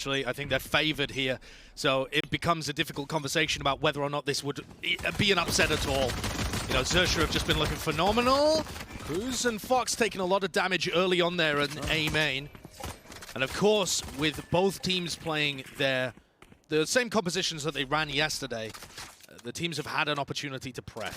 Actually, I think they're favored here, so it becomes a difficult conversation about whether or not this would be an upset at all. You know, XERXIA have just been looking phenomenal. Crws and foxz taking a lot of damage early on there in A main. And of course, with both teams playing the same compositions that they ran yesterday, the teams have had an opportunity to prep.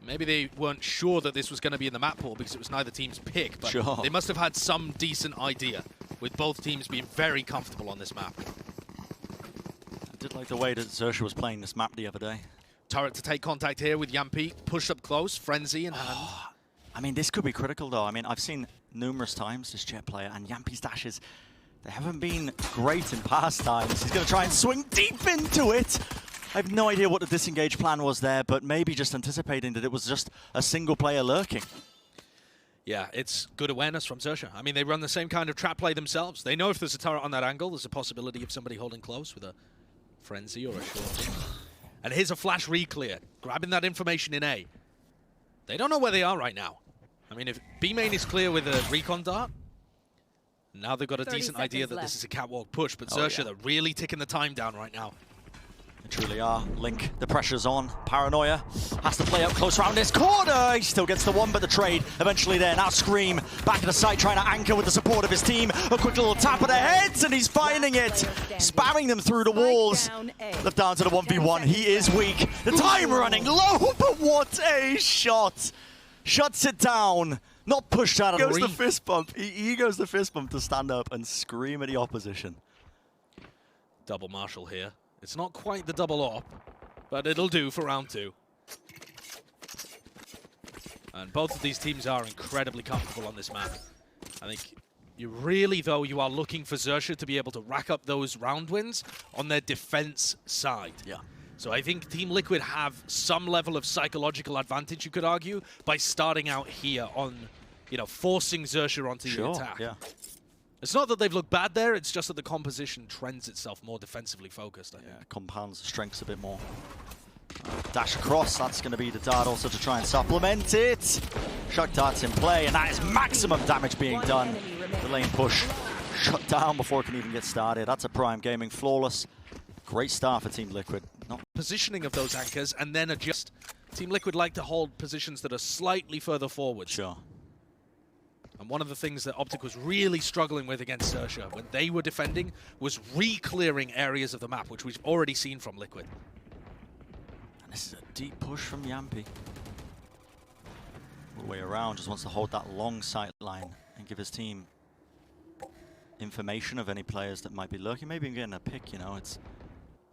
Maybe they weren't sure that this was going to be in the map pool because it was neither team's pick, but they must have had some decent idea, with both teams being very comfortable on this map. I did like the way that XERXIA was playing this map the other day. Turret to take contact here with Jamppi, push up close, frenzy in hand. I mean, this could be critical though. I mean, I've seen numerous times this Jett player, and Jamppi's dashes, they haven't been great in past times. He's going to try and swing deep into it. I have no idea what the disengage plan was there, but maybe just anticipating that it was just a single player lurking. Yeah, it's good awareness from XERXIA. I mean, they run the same kind of trap play themselves. They know if there's a turret on that angle, there's a possibility of somebody holding close with a frenzy or a short. And here's a flash re-clear, grabbing that information in A. They don't know where they are right now. I mean, if B main is clear with a recon dart, now they've got a decent idea that this is a catwalk push, but XERXIA, they're really ticking the time down right now. They truly are. Link, the pressure's on. Paranoia has to play up close around this corner. He still gets the one, but the trade eventually there. Now Scream back at the site, trying to anchor with the support of his team. A quick little tap of the heads, and he's finding it. Spamming them through the walls. Left down to the 1v1. He is weak. The time running low, but what a shot. Shuts it down. Not pushed out of the ring. Goes the fist bump. He goes the fist bump to stand up and scream at the opposition. Double Marshal here. It's not quite the double op, but it'll do for round 2. And both of these teams are incredibly comfortable on this map. I think you really, though, you are looking for XERXIA to be able to rack up those round wins on their defense side. Yeah. So I think Team Liquid have some level of psychological advantage, you could argue, by starting out here on, you know, forcing XERXIA onto the attack. Yeah. It's not that they've looked bad there, it's just that the composition trends itself more defensively focused, I think. Yeah, compounds the strengths a bit more. Dash across, that's going to be the dart also to try and supplement it. Shock dart's in play, and that is maximum damage being done. The lane push shut down before it can even get started. That's a Prime Gaming flawless. Great start for Team Liquid. Positioning of those anchors and then adjust. Team Liquid like to hold positions that are slightly further forward. Sure. And one of the things that Optic was really struggling with against XERXIA when they were defending was re-clearing areas of the map, which we've already seen from Liquid. And this is a deep push from Jamppi. All the way around, just wants to hold that long sight line and give his team information of any players that might be lurking. Maybe even getting a pick, you know, it's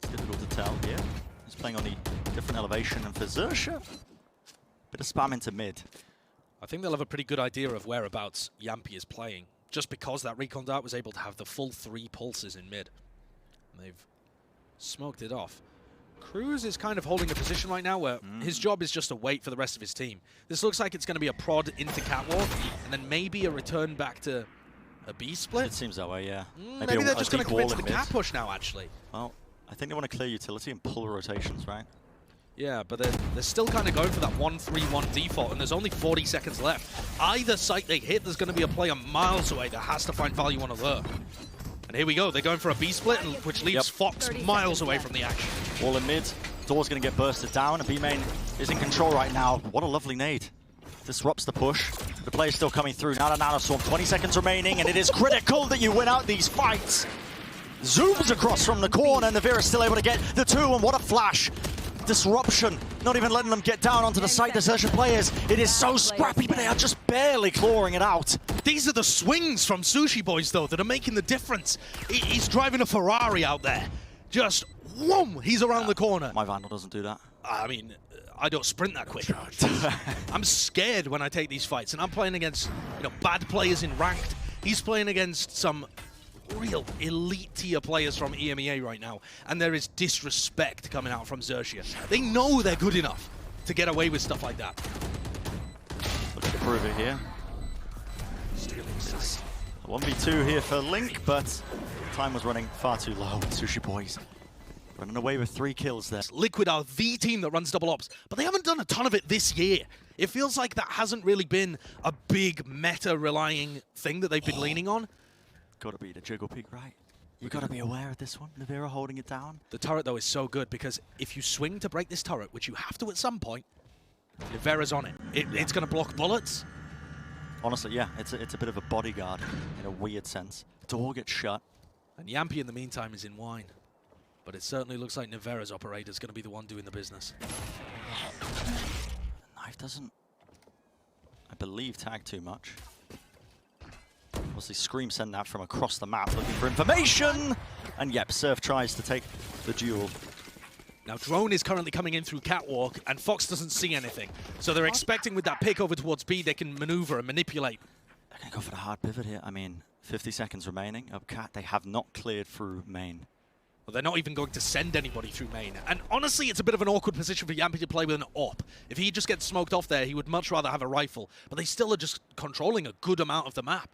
difficult to tell here. He's playing on the different elevation, and for XERXIA, bit of spam into mid. I think they'll have a pretty good idea of whereabouts Jamppi is playing, just because that recon dart was able to have the full 3 pulses in mid. And they've smoked it off. Crws is kind of holding a position right now where his job is just to wait for the rest of his team. This looks like it's going to be a prod into catwalk, and then maybe a return back to a B split. It seems that way, yeah. Maybe they're just going to commit to the cat push now, actually. Well, I think they want to clear utility and pull rotations, right? Yeah, but they're still kind of going for that 1-3-1 default, and there's only 40 seconds left. Either site they hit, there's going to be a player miles away that has to find value on alert. And here we go, they're going for a B split, which leaves foxz miles away from the action. All in mid, door's going to get bursted down, and B main is in control right now. What a lovely nade. Disrupts the push. The play's still coming through. Now to Nanoswarm, 20 seconds remaining, and it is critical that you win out these fights. Zooms across from the corner, and Nivera's still able to get the 2, and what a flash. Disruption, not even letting them get down onto the site, the XERXIA players. It is so scrappy, but they are just barely clawing it out. These are the swings from Sushiboys, though, that are making the difference. He's driving a Ferrari out there. Just, whoom, he's around the corner. My Vandal doesn't do that. I mean, I don't sprint that quick. I'm scared when I take these fights, and I'm playing against, you know, bad players in ranked. He's playing against some real elite tier players from EMEA right now, and there is disrespect coming out from XERXIA. They know they're good enough to get away with stuff like that. Looking to prove it here. A 1v2 here for Link, but time was running far too low. Sushiboys running away with 3 kills there. Liquid are the team that runs double ops, but they haven't done a ton of it this year. It feels like that hasn't really been a big meta-relying thing that they've been leaning on. Gotta be the jiggle peak, right? You've got to be aware of this one. Nivera holding it down. The turret, though, is so good because if you swing to break this turret, which you have to at some point, Nivera's on it. It's going to block bullets. Honestly, yeah, it's a bit of a bodyguard in a weird sense. Door gets shut. And Jamppi, in the meantime, is in wine. But it certainly looks like Nivera's operator is going to be the one doing the business. Knife doesn't, I believe, tag too much. Obviously, Scream send that from across the map, looking for information! And yep, Surf tries to take the duel. Now, Drone is currently coming in through Catwalk, and foxz doesn't see anything. So they're expecting with that pick over towards B, they can maneuver and manipulate. They're going to go for the hard pivot here. I mean, 50 seconds remaining. Up Cat, they have not cleared through main. Well, they're not even going to send anybody through main. And honestly, it's a bit of an awkward position for Jamppi to play with an AWP. If he just gets smoked off there, he would much rather have a rifle. But they still are just controlling a good amount of the map.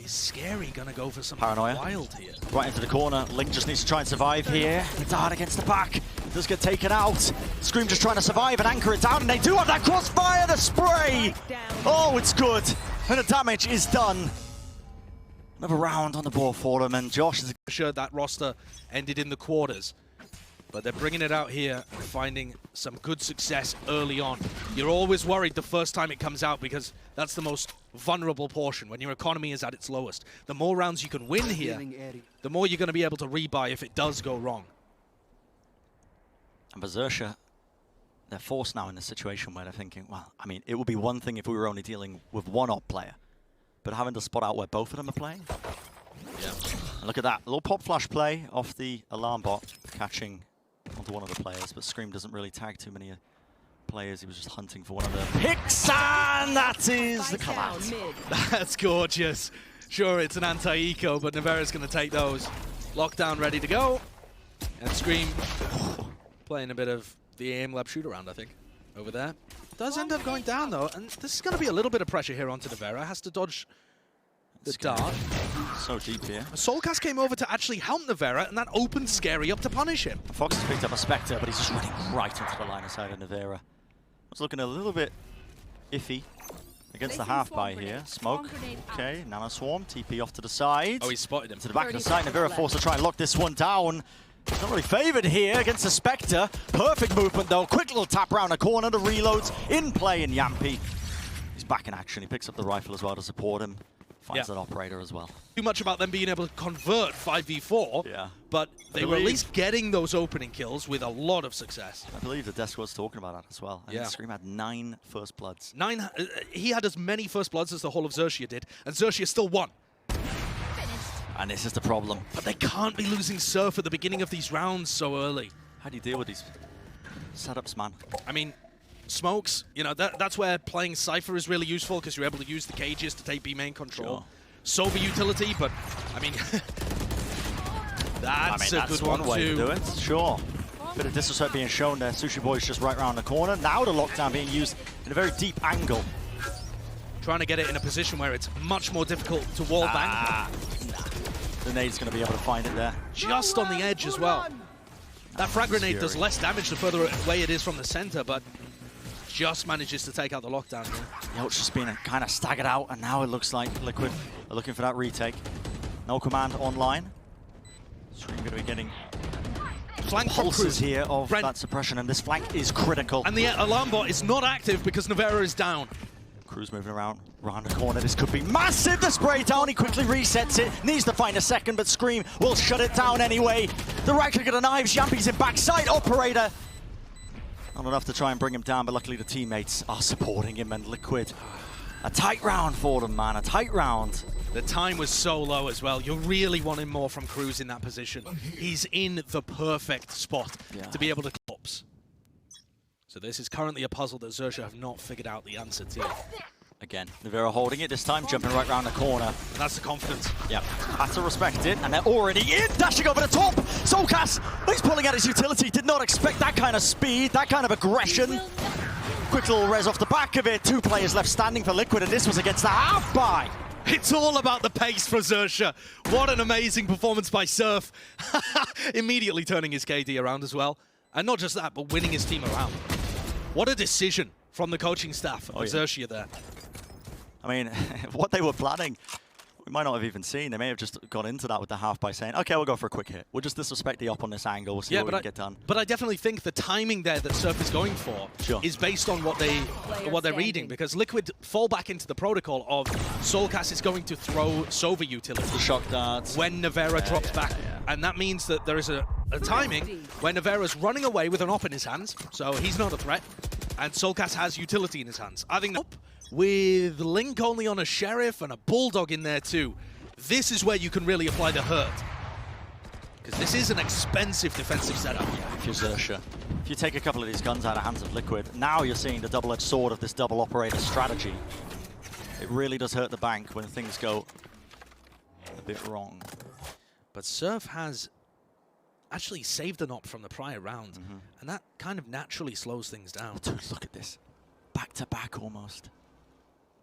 Is sScary going to go for something Paranoia wild here? Right into the corner. Link just needs to try and survive here. It's hard against the back. Does get taken out. Scream just trying to survive and anchor it down. And they do have that crossfire, the spray. Oh, it's good. And the damage is done. Another round on the board for them. And Josh is sure that roster ended in the quarters. But they're bringing it out here and finding some good success early on. You're always worried the first time it comes out because that's the most vulnerable portion when your economy is at its lowest. The more rounds you can win here, the more you're going to be able to rebuy if it does go wrong. And VCT, they're forced now in a situation where they're thinking, well, I mean, it would be one thing if we were only dealing with one op player. But having to spot out where both of them are playing. Yeah. And look at that. A little pop flash play off the alarm bot, catching onto one of the players, but Scream doesn't really tag too many players. He was just hunting for one of the picks, and that is the collapse. That's gorgeous. Sure, it's an anti-eco, but Nivera's going to take those. Lockdown ready to go. And Scream playing a bit of the aim lab shoot around, I think, over there. Does end up going down, though, and this is going to be a little bit of pressure here onto Nivera. Has to dodge the dart. So deep here. soulcas came over to actually help Nivera, and that opened sScary up to punish him. foxz has picked up a Spectre, but he's just running right into the line of sight of Nivera. Was looking a little bit iffy against the half buy here. Smoke, okay, Nano Swarm, TP off to the side. Oh, he spotted him. To the back of the side, Nivera forced to try and lock this one down. He's not really favoured here against the Spectre. Perfect movement though, quick little tap around the corner, the reloads in play in Jamppi. He's back in action, he picks up the rifle as well to support him. Finds that operator as well. Too much about them being able to convert 5v4, but they were at least getting those opening kills with a lot of success. I believe the desk was talking about that as well. And Scream had 9 first bloods. 9. He had as many first bloods as the whole of XERXIA did, and XERXIA still won. And this is the problem. But they can't be losing Surf at the beginning of these rounds so early. How do you deal with these setups, man? I mean, smokes, you know, that's where playing Cypher is really useful because you're able to use the cages to take B main control. Sure. Sova utility, but I mean, that's a good one way too. To do it. Sure. Bit of disrespect being shown there. Sushiboys just right around the corner. Now the lockdown being used in a very deep angle. Trying to get it in a position where it's much more difficult to wall bang. The nade's going to be able to find it there. Just on the edge as well. That frag grenade does less damage the further away it is from the center, but just manages to take out the lockdown here. Yeah, it's just been kind of staggered out, and now it looks like Liquid are looking for that retake. No command online. Scream going to be getting flank from pulses Crws here of that suppression, and this flank is critical. And the alarm bot is not active because Nivera is down. Crws moving around the corner. This could be massive. The spray down. He quickly resets it. Needs to find a second, but Scream will shut it down anyway. The right click of the knives. Jamppi's in backside. Operator. Not enough to try and bring him down, but luckily the teammates are supporting him, and Liquid. A tight round for them, man. A tight round. The time was so low as well. You're really wanting more from Crws in that position. He's in the perfect spot to be able to collapse. So this is currently a puzzle that XERXIA have not figured out the answer to. Again, Nivera holding it this time, jumping right around the corner. That's the confidence. Yep, has to respect it, and they're already in, dashing over the top. soulcas, he's pulling out his utility, did not expect that kind of speed, that kind of aggression. Quick little res off the back of it. 2 players left standing for Liquid, and this was against the half buy. It's all about the pace for XERXIA. What an amazing performance by Surf. Immediately turning his KD around as well. And not just that, but winning his team around. What a decision from the coaching staff of XERXIA there. I mean, what they were planning, We might not have even seen. They may have just gone into that with the half by saying, okay, we'll go for a quick hit. We'll just disrespect the op on this angle. We'll see what we can get done. But I definitely think the timing there that Surf is going for is based on what they're reading, because Liquid fall back into the protocol of soulcas is going to throw Sova utility. The shock darts. When Nivera drops back. And that means that there is a timing where Nivera's running away with an op in his hands, so he's not a threat, and soulcas has utility in his hands. I think that with Link only on a Sheriff and a Bulldog in there too, this is where you can really apply the hurt. Because this is an expensive defensive setup. Yeah, if you're XERXIA. If you take a couple of these guns out of hands of Liquid, now you're seeing the double-edged sword of this double operator strategy. It really does hurt the bank when things go a bit wrong. But Surf has actually saved an op from the prior round, and that kind of naturally slows things down. Dude, look at this. Back-to-back almost.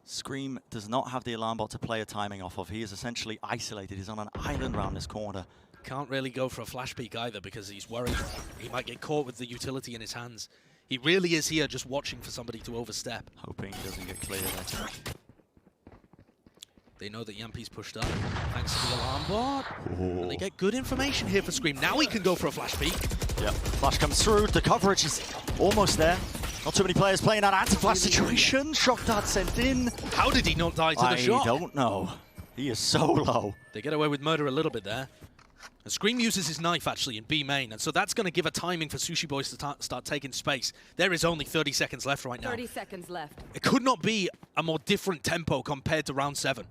Scream does not have the alarm bot to play a timing off of. He is essentially isolated. He's on an island around this corner. Can't really go for a flash peek either because he's worried he might get caught with the utility in his hands. He really is here just watching for somebody to overstep. Hoping he doesn't get cleared, I think. They know that Jamppi's pushed up thanks to the alarm bot. And they get good information here for Scream. Now he can go for a flash peek. Yep, flash comes through. The coverage is almost there. Not too many players playing that anti-flash situation. Shock dart sent in. How did he not die to the shot? I don't know. He is so low. They get away with murder a little bit there. And Scream uses his knife actually in B main, and so that's going to give a timing for Sushiboys to start taking space. There is only 30 seconds left right now. 30 seconds left. It could not be a more different tempo compared to round 7.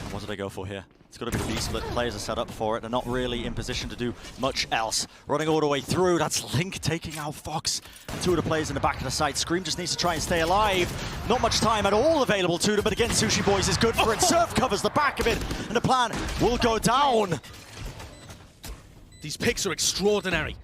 What do they go for here? It's got to be the B-split. Players are set up for it. They're not really in position to do much else. Running all the way through. That's Link taking out foxz. Two of the players in the back of the site. Scream just needs to try and stay alive. Not much time at all available to them, but again, Sushiboys is good for it. Surf covers the back of it, and the plan will go down. These picks are extraordinary.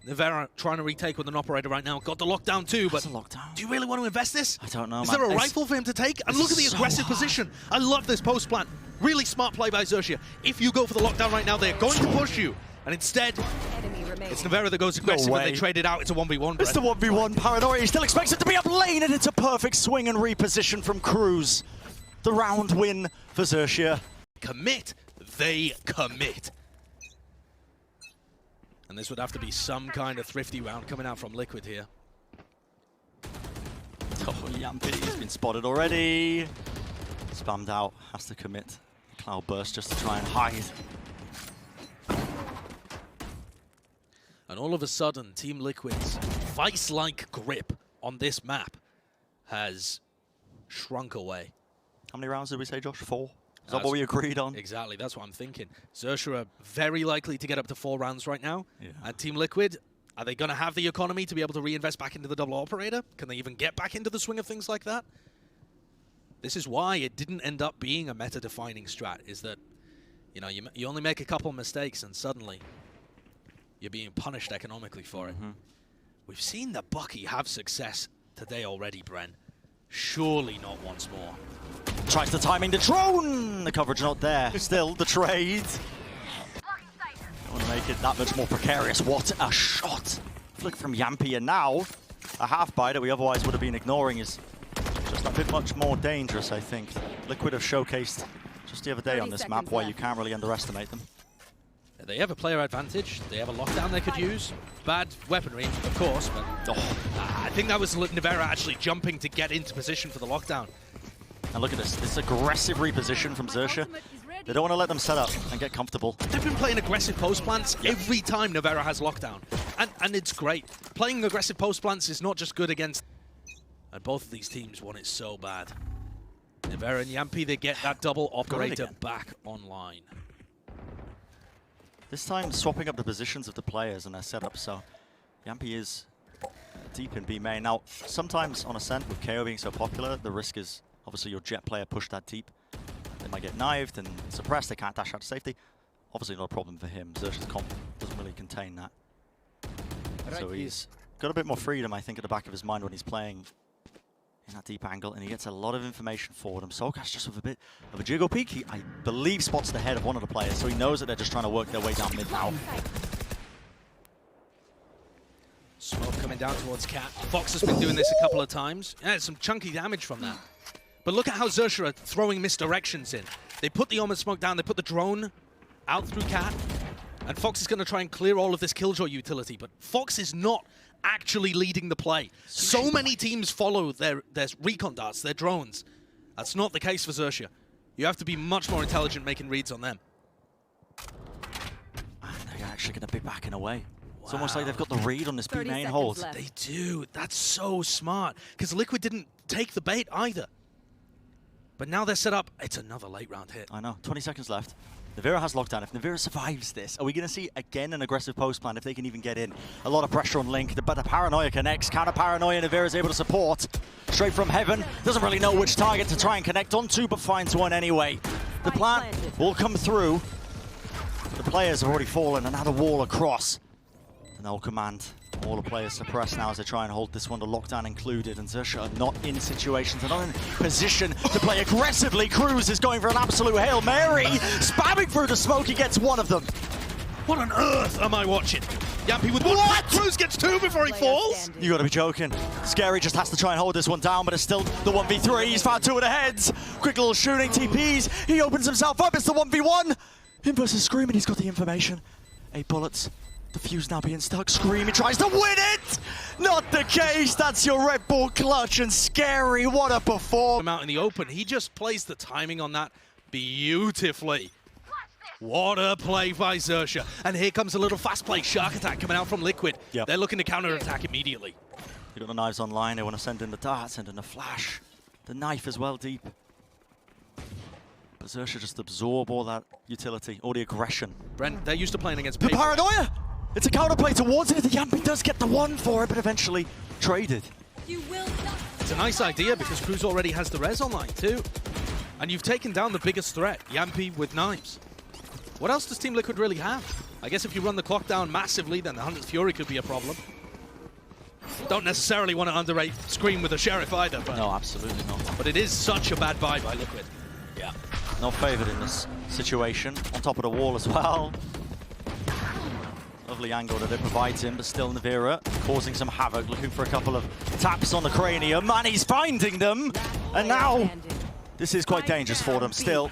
Nivera trying to retake with an operator right now. Got the lockdown too, but do you really want to invest this? I don't know, Is there a rifle for him to take? And look at the aggressive position. I love this post plant. Really smart play by XERXIA. If you go for the lockdown right now, they're going to push you. And instead, it's Nivera that goes aggressive and they trade it out. It's a 1v1. It's the 1v1. Paranoia. He still expects it to be up lane, and it's a perfect swing and reposition from Crws. The round win for XERXIA. Commit, they commit. And this would have to be some kind of thrifty round coming out from Liquid here. Oh, Jamppi, he's been spotted already. Spammed out, has to commit. Cloud burst just to try and hide. And all of a sudden, Team Liquid's vice-like grip on this map has shrunk away. How many rounds did we say, Josh? 4? Is that what we agreed on? Exactly, that's what I'm thinking. XERXIA are very likely to get up to 4 rounds right now. Yeah. And Team Liquid, are they going to have the economy to be able to reinvest back into the double operator? Can they even get back into the swing of things like that? This is why it didn't end up being a meta-defining strat, is that, you know, you only make a couple mistakes and suddenly you're being punished economically for it. We've seen the Bucky have success today already, Bren. Surely not once more. Tries the timing, the drone! The coverage not there. Still, the trade. Don't want to make it that much more precarious. What a shot! Flick from Jamppi, and now a half buy that we otherwise would have been ignoring is just a bit much more dangerous, I think. Liquid have showcased just the other day on this map why you can't really underestimate them. They have a player advantage. They have a lockdown they could use. Bad weaponry, of course, but I think that was Nivera actually jumping to get into position for the lockdown. And look at this aggressive reposition from XERXIA. They don't want to let them set up and get comfortable. They've been playing aggressive post plants every time Nivera has lockdown. And it's great. Playing aggressive post plants is not just good against... And both of these teams want it so bad. Nivera and Jamppi, they get that double operator back online. This time swapping up the positions of the players and their setup, so Jamppi is deep in B main. Now, sometimes on ASCENT, with KO being so popular, the risk is obviously your Jett player pushed that deep. They might get knifed and suppressed, they can't dash out to safety. Obviously not a problem for him. XERXIA's comp doesn't really contain that. So he's got a bit more freedom, I think, at the back of his mind when he's playing in that deep angle, and he gets a lot of information forward him. soulcas just with a bit of a jiggle peek. He, I believe, spots the head of one of the players, so he knows that they're just trying to work their way down mid now. Smoke coming down towards Cat. foxz has been doing this a couple of times. Yeah, some chunky damage from that. But look at how xerxia are throwing misdirections in. They put the Omen smoke down, they put the drone out through Cat, and foxz is going to try and clear all of this Killjoy utility, but foxz is not actually leading the play. So many teams follow their recon darts, their drones. That's not the case for xerxia. You have to be much more intelligent making reads on them. And they're actually going to be backing away. It's almost like they've got the read on this B main hold. They do. That's so smart. Because Liquid didn't take the bait either. But now they're set up. It's another late round hit. I know. 20 seconds left. Nivera has lockdown. If Nivera survives this, are we going to see again an aggressive post plan if they can even get in? A lot of pressure on Link, but the paranoia connects. Counter paranoia, Nivera is able to support. Straight from heaven. Doesn't really know which target to try and connect onto, but finds one anyway. The plant will come through. The players have already fallen, and now the wall across. And they'll command all the players suppressed now as they try and hold this one to lockdown included. And xerxia are not in situations, they're not in position to play aggressively. Crws is going for an absolute Hail Mary. Spamming through the smoke, he gets one of them. What on earth am I watching? Jamppi with one. What? Crws gets two before he falls? You gotta be joking. sScary just has to try and hold this one down, but it's still the 1v3. He's found two of the heads. Quick little shooting TPs. He opens himself up. It's the 1v1. Him versus Scream, and he's got the information. 8 bullets. The fuse now being stuck. Scream, he tries to win it! Not the case! That's your Red Bull clutch, and sScary, what a performance! Out in the open, he just plays the timing on that beautifully. What a play by xerxia. And here comes a little fast play shark attack coming out from Liquid. Yep. They're looking to counter-attack immediately. You got the knives online, they want to send in the dart, send in the flash. The knife as well deep. But xerxia just absorb all that utility, all the aggression. Brent, they're used to playing against The paper. paranoia! It's a counterplay towards it. The Jamppi does get the one for it, but eventually traded. It's a nice idea because Crws already has the res online too. And you've taken down the biggest threat, Jamppi with knives. What else does Team Liquid really have? I guess if you run the clock down massively, then the Hunter's Fury could be a problem. Don't necessarily want to underrate Scream with a Sheriff either. But No, absolutely not. But it is such a bad buy by Liquid. Yeah. Not favoured in this situation. On top of the wall as well. Lovely angle that it provides him, but still Nivera causing some havoc, looking for a couple of taps on the cranium, and he's finding them! And now, this is quite dangerous for them still.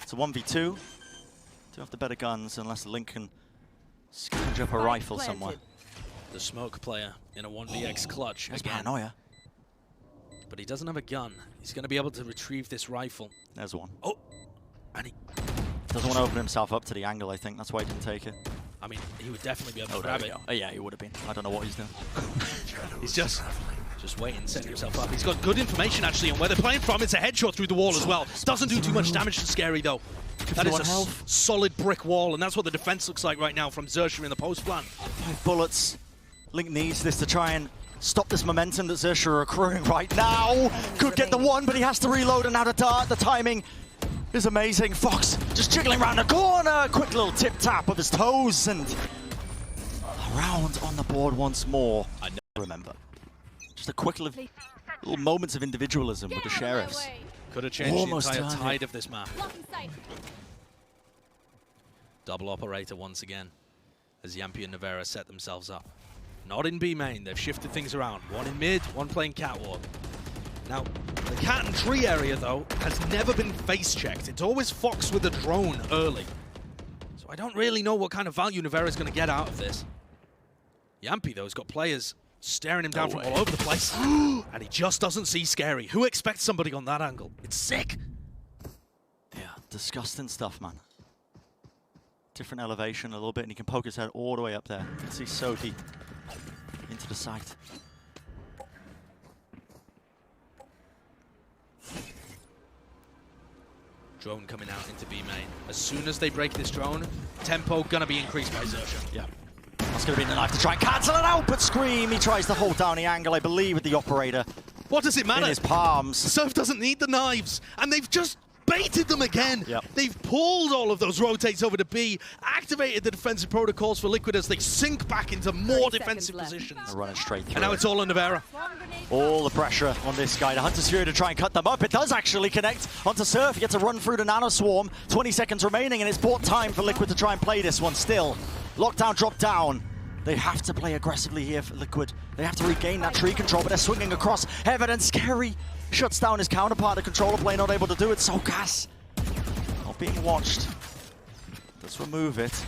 It's a 1v2. Do have the better guns, unless Link can scavenge up a rifle somewhere. The smoke player in a 1vx clutch There's again. paranoia. But he doesn't have a gun. He's going to be able to retrieve this rifle. There's one. Oh! And he... Doesn't want to open himself up to the angle, I think. That's why he didn't take it. I mean, he would definitely be able to grab it. Oh, yeah, he would have been. I don't know what he's doing. He's just waiting, setting himself up. He's got good information, actually, on where they're playing from. It's a headshot through the wall as well. Doesn't do too much damage to sScary, though. That is a solid brick wall, and that's what the defense looks like right now from xerxia in the post plan. 5 bullets. Link needs this to try and stop this momentum that xerxia are accruing right now. Could get the one, but he has to reload, and now the dart. The timing is amazing. foxz just jiggling around the corner. Quick little tip-tap of his toes, and a round on the board once more. I never remember. Just a quick little moments of individualism with the Sheriffs. Could have changed Almost the entire turned tide of this map. Double operator once again, as Jamppi and Nivera set themselves up. Not in B main, they've shifted things around. One in mid, one playing catwalk. Now, the cat and tree area, though, has never been face-checked. It's always foxz with a drone early. So I don't really know what kind of value Nivera's going to get out of this. Jamppi, though, has got players staring him down from all over the place. And he just doesn't see sScary. Who expects somebody on that angle? It's sick. Yeah, disgusting stuff, man. Different elevation a little bit, and he can poke his head all the way up there. You can see so deep into the site. Drone coming out into B main. As soon as they break this drone, tempo gonna be increased by xerxia. Yeah. That's going to be the knife to try and cancel it out, but Scream, he tries to hold down the angle, I believe, with the operator. What does it matter? In his palms. Surf doesn't need the knives, and they've just baited them again. Yep. They've pulled all of those rotates over to B, activated the defensive protocols for Liquid as they sink back into more defensive positions. They're running straight through. And now it's all on Nivera. All the pressure on this guy. The Hunter's Fury to try and cut them up. It does actually connect onto Surf. He gets a run through the Nano Swarm. 20 seconds remaining, and it's bought time for Liquid to try and play this one still. Lockdown, drop down. They have to play aggressively here for Liquid. They have to regain that tree control, but they're swinging across heaven, and sScary Shuts down his counterpart, the controller play not able to do it. soulcas not being watched. Let's remove it.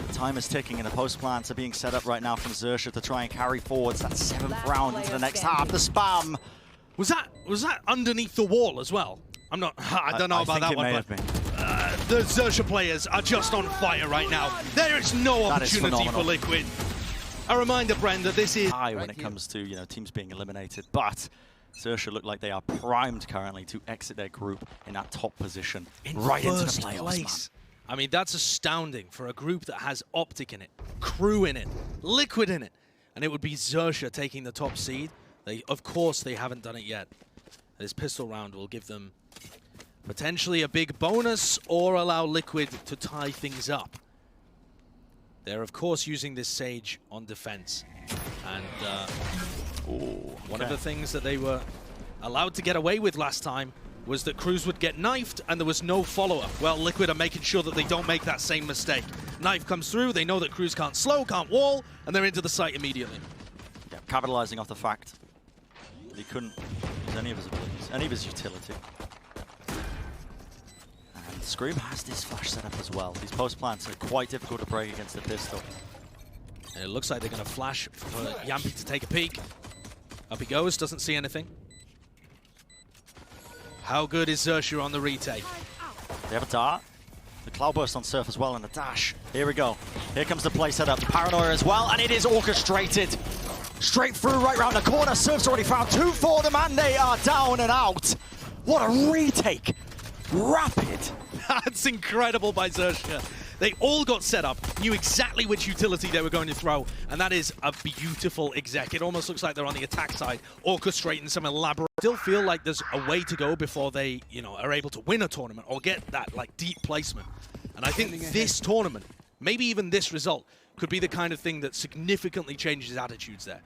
The time is ticking and the post plants are being set up right now from XERXIA to try and carry forwards that 7th round into the next half. The spam. Was that underneath the wall as well? I don't know about that one, but the XERXIA players are just on fire right now. There is no opportunity for Liquid. A reminder, Bren, that this is high when it comes to, you know, teams being eliminated, but XERXIA look like they are primed currently to exit their group in that top position right into the playoffs. I mean, that's astounding for a group that has Optic in it, Crew in it, Liquid in it, and it would be XERXIA taking the top seed. Of course, they haven't done it yet. This pistol round will give them potentially a big bonus or allow Liquid to tie things up. They're, of course, using this Sage on defense. And one of the things that they were allowed to get away with last time was that Crws would get knifed and there was no follow-up. Well, Liquid are making sure that they don't make that same mistake. Knife comes through, they know that Crws can't slow, can't wall, and they're into the site immediately. Yeah, capitalizing off the fact that he couldn't use any of his abilities, any of his utility. And Scream has this flash setup as well. These post plants are quite difficult to break against the pistol. And it looks like they're going to flash for Jamppi to take a peek. Up he goes, doesn't see anything. How good is XERXIA on the retake? They have a dart. The cloudburst on Surf as well, and the dash. Here we go. Here comes the play setup. Paranoia as well, and it is orchestrated. Straight through, right round the corner. Surf's already found 2 for them, and they are down and out. What a retake. Rapid. That's incredible by XERXIA. They all got set up, knew exactly which utility they were going to throw, and that is a beautiful exec. It almost looks like they're on the attack side, orchestrating some elaborate... Still feel like there's a way to go before they, you know, are able to win a tournament or get that, like, deep placement. And I think this tournament, maybe even this result, could be the kind of thing that significantly changes attitudes there.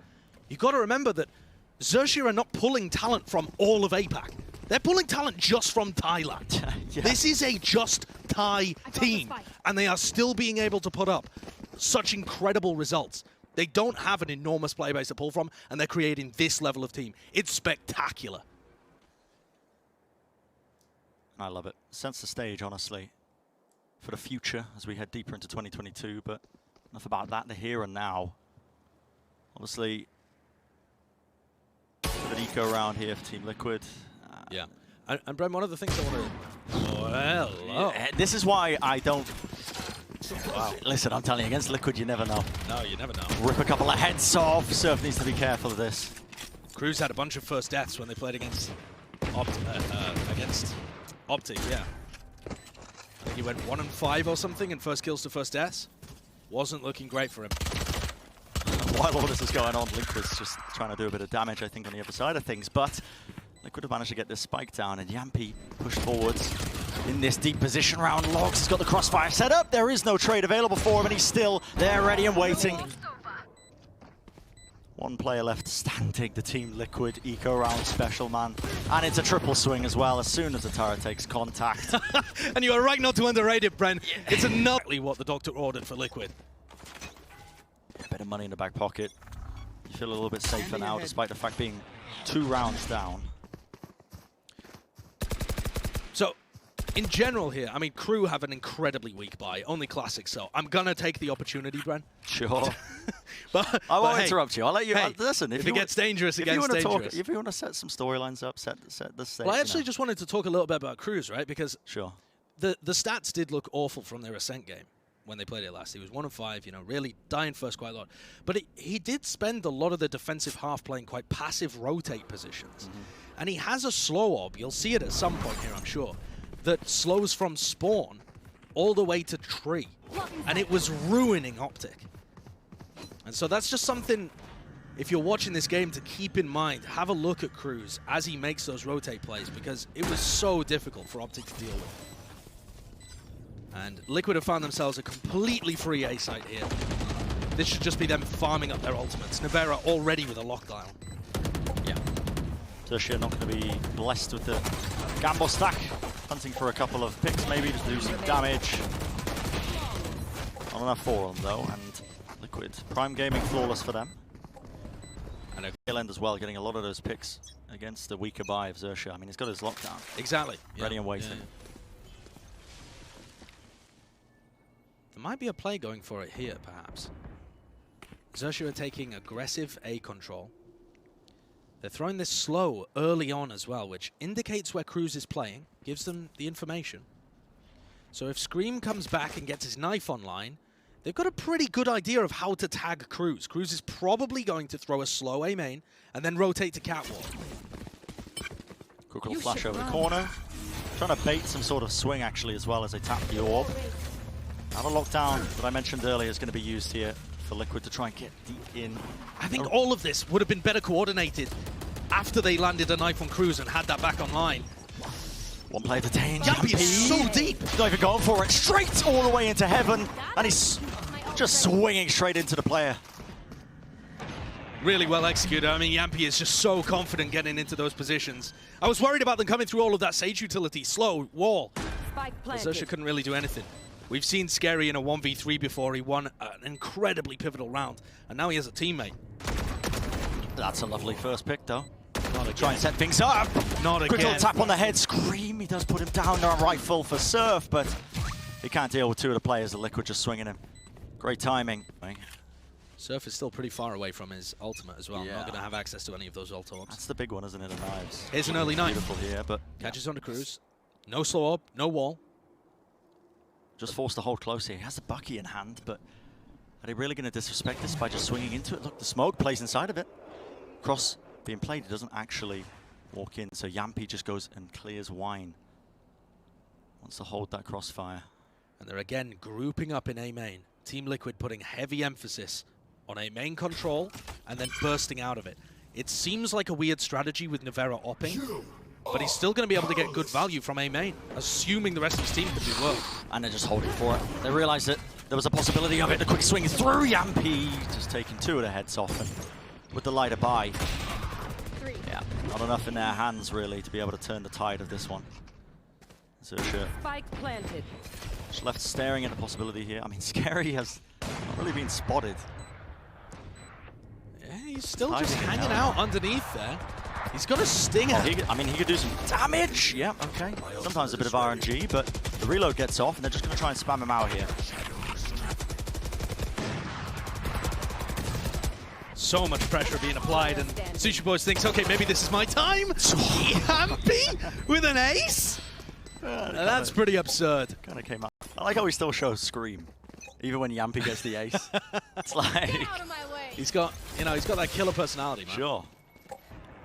You've got to remember that XERXIA are not pulling talent from all of APAC. They're pulling talent just from Thailand. Yeah. This is a just Thai team, and they are still being able to put up such incredible results. They don't have an enormous player base to pull from, and they're creating this level of team. It's spectacular. I love it. Sets the stage, honestly, for the future as we head deeper into 2022, but enough about that, the here and now. Obviously, an eco round here for Team Liquid. Yeah. And Bren, one of the things I want to... Oh, hello. This is why I don't... Wow. Listen, I'm telling you, against Liquid, you never know. No, you never know. Rip a couple of heads off. Surf needs to be careful of this. Crws had a bunch of first deaths when they played against Optic, yeah. I think he went 1-5 or something in first kills to first deaths. Wasn't looking great for him. While all this is going on, Link was just trying to do a bit of damage, I think, on the other side of things, but Liquid have managed to get this spike down, and Jamppi pushed forwards in this deep position round. Logs has got the crossfire set up. There is no trade available for him, and he's still there, ready and waiting. One player left standing, the Team Liquid eco round special, man. And it's a triple swing as well, as soon as the turret takes contact. And you are right not to underrate it, Bren. Yeah. It's enough what the doctor ordered for Liquid. A bit of money in the back pocket. You feel a little bit safer now, despite the fact being 2 rounds down. So, in general here, I mean, Crew have an incredibly weak buy, only classic, so I'm gonna take the opportunity, Bren. Sure. but I won't hey, interrupt you. I'll let you hey, listen. If it gets dangerous, it gets dangerous. If you want to set some storylines up, set the stage. Well, I actually just wanted to talk a little bit about Crws, right? Because sure, the stats did look awful from their ASCENT game when they played it last. He was 1-5, you know, really dying first quite a lot. But he did spend a lot of the defensive half playing quite passive rotate positions. And he has a slow orb, you'll see it at some point here, I'm sure, that slows from spawn all the way to tree. And it was ruining Optic. And so that's just something, if you're watching this game, to keep in mind. Have a look at Crws as he makes those rotate plays, because it was so difficult for Optic to deal with. And Liquid have found themselves a completely free A site here. This should just be them farming up their ultimates. Nivera already with a lockdown. Yeah. XERXIA not going to be blessed with the gamble stack. Hunting for a couple of picks, maybe just do some damage. Not enough for them though, and Liquid. Prime Gaming flawless for them. And a tail end as well, getting a lot of those picks against the weaker buy of XERXIA. I mean, he's got his lockdown. Exactly. Ready and waiting. Yeah. There might be a play going for it here, perhaps. XERXIA are taking aggressive A control. They're throwing this slow early on as well, which indicates where Crws is playing, gives them the information. So if Scream comes back and gets his knife online, they've got a pretty good idea of how to tag Crws. Crws is probably going to throw a slow A main and then rotate to catwalk. Quick little flash over the corner. Trying to bait some sort of swing actually as well as they tap the orb. Now the lockdown that I mentioned earlier is going to be used here for Liquid to try and get deep in. I think all of this would have been better coordinated after they landed a knife on Crws and had that back online. One player detained. Jamppi is so deep. He's not even going for it. Straight all the way into heaven. And he's just swinging straight into the player. Really well executed. I mean, Jamppi is just so confident getting into those positions. I was worried about them coming through all of that Sage utility. Slow, wall. XERXIA couldn't really do anything. We've seen sScary in a 1v3 before. He won an incredibly pivotal round. And now he has a teammate. That's a lovely first pick, though. Try and set things up. Not again. Quick little tap on the head. Scream. He does put him down on a rifle for Surf, but he can't deal with two of the players. The Liquid just swinging him. Great timing. Surf is still pretty far away from his ultimate as well. Yeah. Not going to have access to any of those ult orbs. That's the big one, isn't it? The knives. Here's an early knife. Beautiful here, but catches onto Crws. No slow orb, no wall. Just forced to hold close here. He has the Bucky in hand, but are they really going to disrespect this by just swinging into it? Look, the smoke plays inside of it. Cross being played, he doesn't actually walk in, so Jamppi just goes and clears wine. Wants to hold that crossfire. And they're again grouping up in A main. Team Liquid putting heavy emphasis on A main control and then bursting out of it. It seems like a weird strategy with Nivera opping, but he's still going to be able to get good value from A main, assuming the rest of his team can do well. And they're just holding for it. They realized that there was a possibility of it. The quick swing through Jamppi, just taking two of the heads off, and with the lighter by. Yeah, not enough in their hands really to be able to turn the tide of this one. XERXIA Spike planted. just left staring at the possibility here. I mean, sScary has not really been spotted. Yeah, he's still just hanging out underneath there. He's got a stinger. I mean, he could do some damage. Yeah, okay. Sometimes a bit of RNG, but the reload gets off, and they're just going to try and spam him out here. So much pressure being applied, and Sushiboys thinks, okay, maybe this is my time. Jamppi with an ace? That's pretty absurd. Kind of came out. I like how he still shows Scream, even when Jamppi gets the ace. It's like he's got, you know, he's got that killer personality, man. Sure.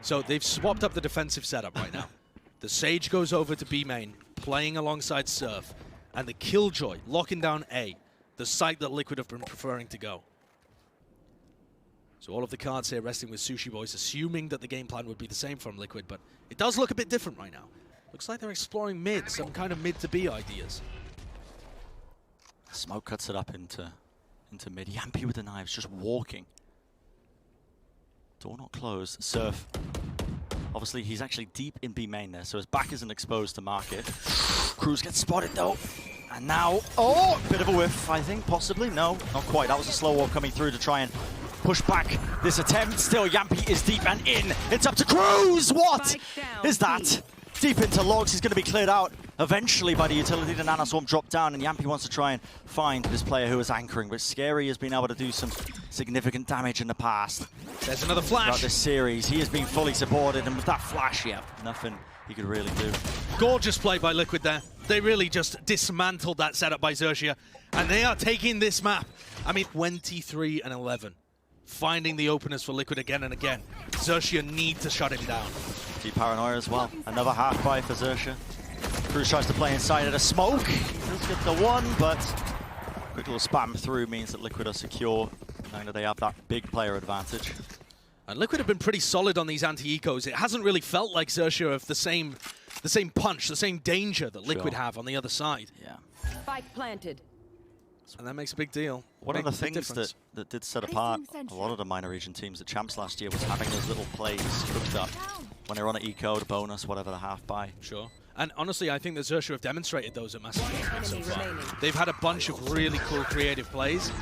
So they've swapped up the defensive setup right now. The Sage goes over to B main, playing alongside Surf, and the Killjoy locking down A, the site that Liquid have been preferring to go. So all of the cards here resting with Sushiboys, assuming that the game plan would be the same from Liquid, but it does look a bit different right now. Looks like they're exploring mid, some kind of mid to B ideas. Smoke cuts it up into mid. Jamppi with the knives, just walking. Door not closed. Surf. Obviously, he's actually deep in B main there, so his back isn't exposed to market. Crws gets spotted though. And now, oh, bit of a whiff, I think, possibly. No, not quite. That was a slow walk coming through to try and push back this attempt. Still, Jamppi is deep and in. It's up to Crws. What is that? Deep into logs. He's going to be cleared out eventually by the utility. The nanoswarm dropped down, and Jamppi wants to try and find this player who is anchoring. But sScary has been able to do some significant damage in the past. There's another flash. Throughout this series, he has been fully supported, and with that flash, yeah, nothing he could really do. Gorgeous play by Liquid there. They really just dismantled that setup by XERXIA, and they are taking this map. I mean, 23 and 11. Finding the openers for Liquid again and again. XERXIA need to shut him down. Deep paranoia as well. Another half buy for XERXIA. Crws tries to play inside of the smoke. Does get the one, but quick little spam through means that Liquid are secure, knowing that they have that big player advantage. And Liquid have been pretty solid on these anti-ecos. It hasn't really felt like XERXIA have the same punch, the same danger that Liquid have on the other side. Yeah. Spike planted. And that makes a big deal. One of the things that did set apart a lot of the minor region teams at Champs last year was having those little plays cooked up when they're on an eco, the bonus, whatever the half buy. Sure. And honestly, I think that XERXIA have demonstrated those at Massive so far. They've had a bunch of really cool creative plays.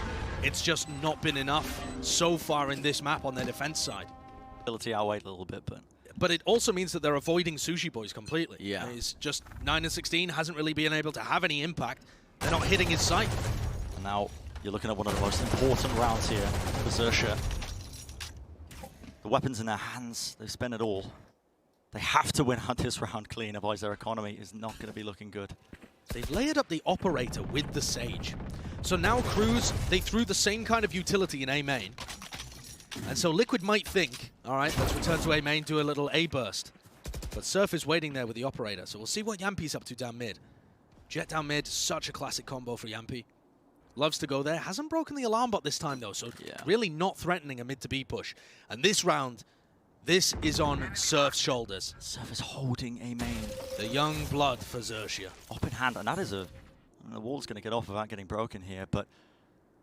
It's just not been enough so far in this map on their defense side. ability outweighed a little bit, but it also means that they're avoiding Sushiboys completely. Yeah. He's just 9 and 16, hasn't really been able to have any impact. They're not hitting his sight. And now you're looking at one of the most important rounds here for XERXIA. The weapons in their hands, they've spent it all. They have to win out this round clean, otherwise their economy is not going to be looking good. They've layered up the operator with the Sage. So now Crws, they threw the same kind of utility in A main. And so Liquid might think, all right, let's return to A main, do a little A burst. But Surf is waiting there with the operator, so we'll see what Jamppi's up to down mid. Jett down mid, such a classic combo for Jamppi. Loves to go there, hasn't broken the alarm bot this time though, so really not threatening a mid to B push. And this round, this is on Surf's shoulders. Surf is holding A main. The young blood for XERXIA. Up in hand, and that is the wall's going to get off without getting broken here, but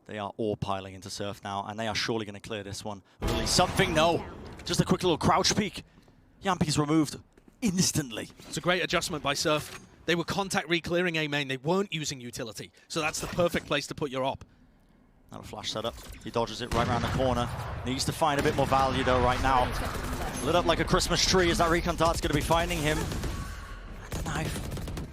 they are all piling into Surf now, and they are surely going to clear this one. Release something, no. Just a quick little crouch peek. Jamppi's removed instantly. It's a great adjustment by Surf. They were contact re-clearing A main, they weren't using utility, so that's the perfect place to put your op. Now a flash setup. He dodges it right around the corner. Needs to find a bit more value though right now. Lit up like a Christmas tree as that recon dart's going to be finding him. And the knife.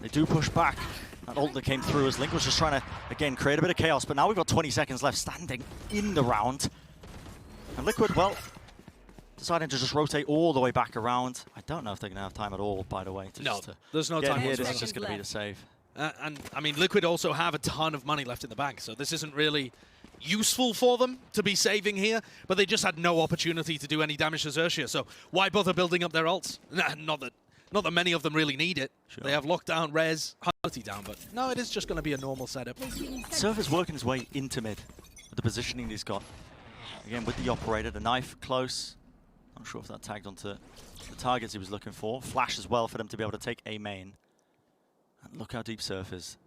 They do push back. That ult that came through as Link was just trying to, again, create a bit of chaos, but now we've got 20 seconds left standing in the round. And Liquid, well, deciding to just rotate all the way back around. I don't know if they're going to have time at all, by the way. No, there's no time here. whatsoever. This is just going to be the save. And, I mean, Liquid also have a ton of money left in the bank, so this isn't really useful for them to be saving here, but they just had no opportunity to do any damage to XERXIA, so why bother building up their ults? Not that many of them really need it. Sure. They have lockdown, res, quality down, but no, it is just going to be a normal setup. Surf is working his way into mid with the positioning he's got. Again, with the operator, the knife close. Not sure if that tagged onto the targets he was looking for. Flash as well for them to be able to take A main. And look how deep Surf is.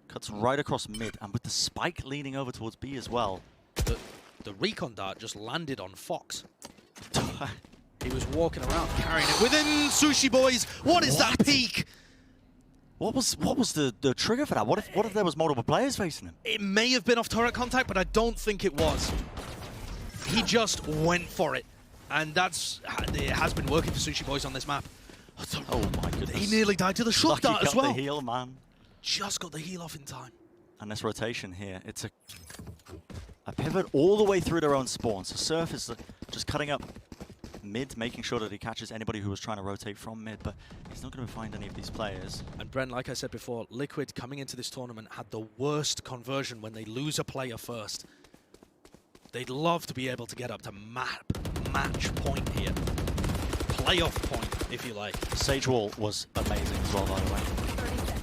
Cuts right across mid, and with the spike leaning over towards B as well. The recon dart just landed on foxz. He was walking around carrying it within Sushiboys. What is that peak? What was the trigger for that? What if there was multiple players facing him? It may have been off turret contact, but I don't think it was. He just went for it. And it has been working for Sushiboys on this map. Oh my goodness. He nearly died to the shock dart as well. Lucky got the heal, man. Just got the heal off in time. And this rotation here, it's a pivot all the way through their own spawn. So Surf is just cutting up mid, making sure that he catches anybody who was trying to rotate from mid, but he's not going to find any of these players. And Brent, like I said before, Liquid coming into this tournament had the worst conversion when they lose a player first. They'd love to be able to get up to match point here. Playoff point, if you like. Sage wall was amazing as well, by the way.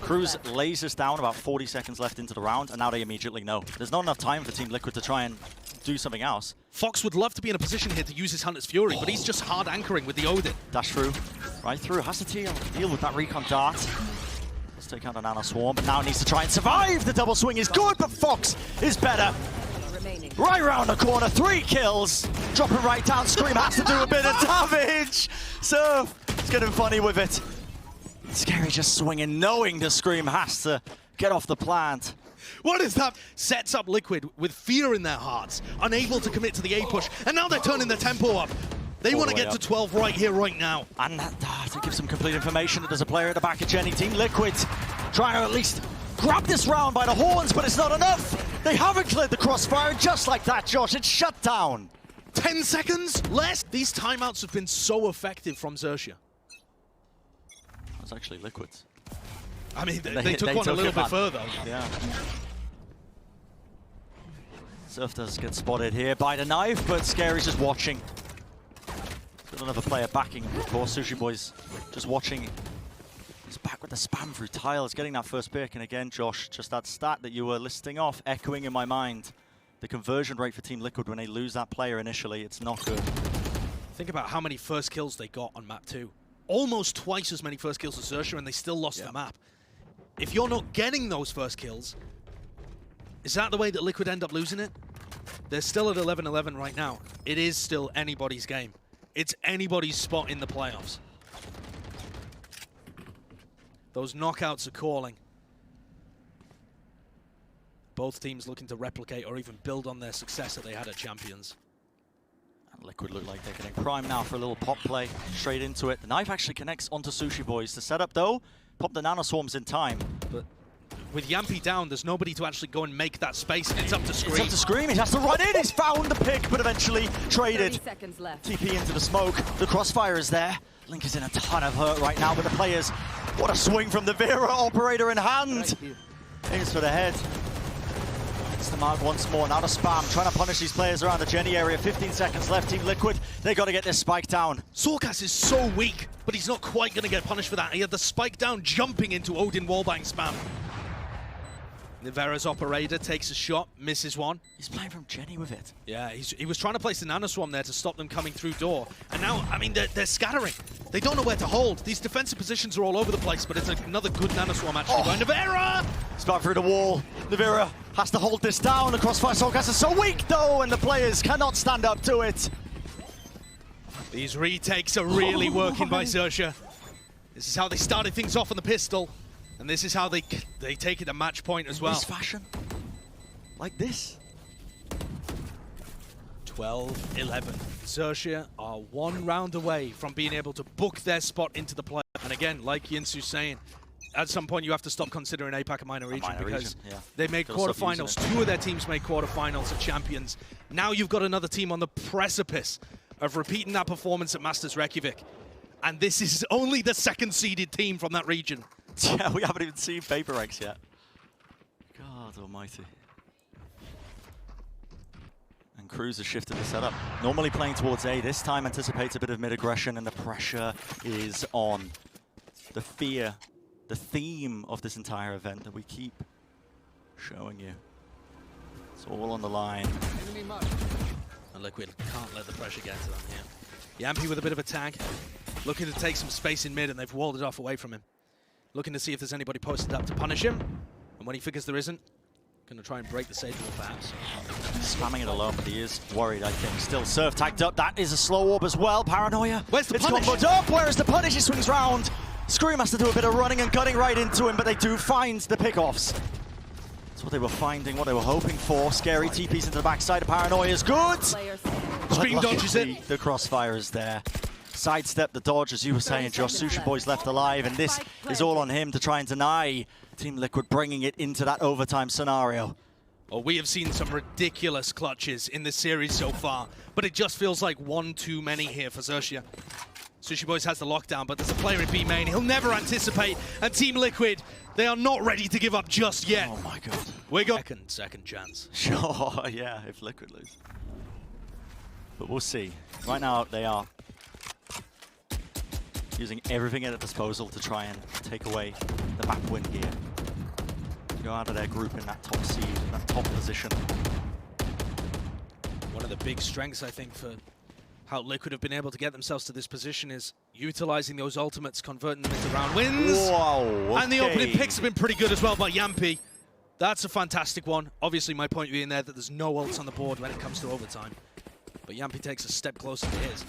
Crws lays us down, about 40 seconds left into the round, and now they immediately know. There's not enough time for Team Liquid to try and do something else. foxz would love to be in a position here to use his Hunter's Fury, but he's just hard anchoring with the Odin. Dash through, right through, has to deal with that recon dart. Let's take out the Nano Swarm, but now needs to try and survive. The double swing is good, but foxz is better. Right around the corner, 3 kills. Dropping right down, Scream has to do a bit of damage. Surf is getting funny with it. sScary just swinging, knowing the Scream has to get off the plant. What is that? Sets up Liquid with fear in their hearts, unable to commit to the A push, and now they're turning their tempo up. They want to get to 12 right here, right now. And to give some complete information that there's a player at the back of Jenny. Team Liquid trying to at least grab this round by the horns, but it's not enough. They haven't cleared the crossfire, and just like that, Josh, it's shut down. 10 seconds less. These timeouts have been so effective from XERXIA. That's actually Liquid's. I mean, they took one a little bit further. Yeah. Surf does get spotted here by the knife, but sScary's just watching. Got another player backing, of course. Sushiboys just watching. He's back with the spam through tiles, getting that first pick. And again, Josh, just that stat that you were listing off, echoing in my mind. The conversion rate for Team Liquid when they lose that player initially, it's not good. Think about how many first kills they got on map 2. Almost twice as many first kills as XERXIA, and they still lost the map. If you're not getting those first kills, is that the way that Liquid end up losing it? They're still at 11-11 right now. It is still anybody's game. It's anybody's spot in the playoffs. Those knockouts are calling. Both teams looking to replicate or even build on their success that they had at Champions. Liquid look like they're getting primed now for a little pop play. Straight into it. The knife actually connects onto Sushiboys. The setup though, pop the nano swarms in time. But with Jamppi down, there's nobody to actually go and make that space, and it's up to Scream. it's up to Scream. He has to run in. He's found the pick, but eventually 30 traded. seconds left. TP into the smoke. The crossfire is there. Link is in a ton of hurt right now, but the players, what a swing from the Nivera operator in hand. Aims for the head. It's the mark once more. Now to spam, trying to punish these players around the Jenny area. 15 seconds left. Team Liquid, they got to get this spike down. soulcas is so weak, but he's not quite going to get punished for that. He had the spike down jumping into Odin wallbang spam. Nivera's operator takes a shot, misses one. He's playing from Jenny with it. Yeah, he was trying to place the nano swarm there to stop them coming through door. And now, I mean, they're scattering. They don't know where to hold. These defensive positions are all over the place, but it's another good nano swarm actually by Nivera! It's back through the wall. Nivera has to hold this down. The crossfire soulcas is so weak though, and the players cannot stand up to it. These retakes are really working by xerxia. This is how they started things off on the pistol. And this is how they take it to match point as well. This fashion? Like this? 12-11. xerxia are one round away from being able to book their spot into the play. And again, like Yinsu's saying, at some point you have to stop considering APAC a minor region because they made quarterfinals. Two of their teams made quarterfinals at Champions. Now you've got another team on the precipice of repeating that performance at Masters Reykjavik. And this is only the second seeded team from that region. Yeah, we haven't even seen VALORANT yet. God almighty. And Crws has shifted the setup. Normally playing towards A, this time anticipates a bit of mid-aggression, and the pressure is on. The fear, the theme of this entire event that we keep showing you. It's all on the line. And Liquid can't let the pressure get to them here. Jamppi with a bit of a tag. Looking to take some space in mid, and they've walled it off away from him. Looking to see if there's anybody posted up to punish him. And when he figures there isn't, going to try and break the stage wall perhaps. Spamming it alone, but he is worried, I think. Still Surf tagged up. That is a slow orb as well. Paranoia. Where's the it's punish? Comboed up. Where is the punish? He swings round. Scream has to do a bit of running and cutting right into him, but they do find the pickoffs. That's what they were finding, what they were hoping for. sScary TPs into the backside of Paranoia is good. Scream dodges it. The crossfire is there. Sidestep the dodge, as you were saying, Josh. Sushiboys left alive, and this is all on him to try and deny Team Liquid bringing it into that overtime scenario. Well, we have seen some ridiculous clutches in this series so far, but it just feels like one too many here for xerxia. Sushiboys has the lockdown, but there's a player in B main. He'll never anticipate, and Team Liquid, they are not ready to give up just yet. Oh my god. We're going second chance. Sure, yeah, if Liquid lose. But we'll see. Right now, they are using everything at their disposal to try and take away the map win here. Go out of their group in that top seed, in that top position. One of the big strengths, I think, for how Liquid have been able to get themselves to this position is utilizing those ultimates, converting them into round wins. Whoa, okay. And the opening picks have been pretty good as well by Jamppi. That's a fantastic one. Obviously, my point being there that there's no ults on the board when it comes to overtime. But Jamppi takes a step closer to his.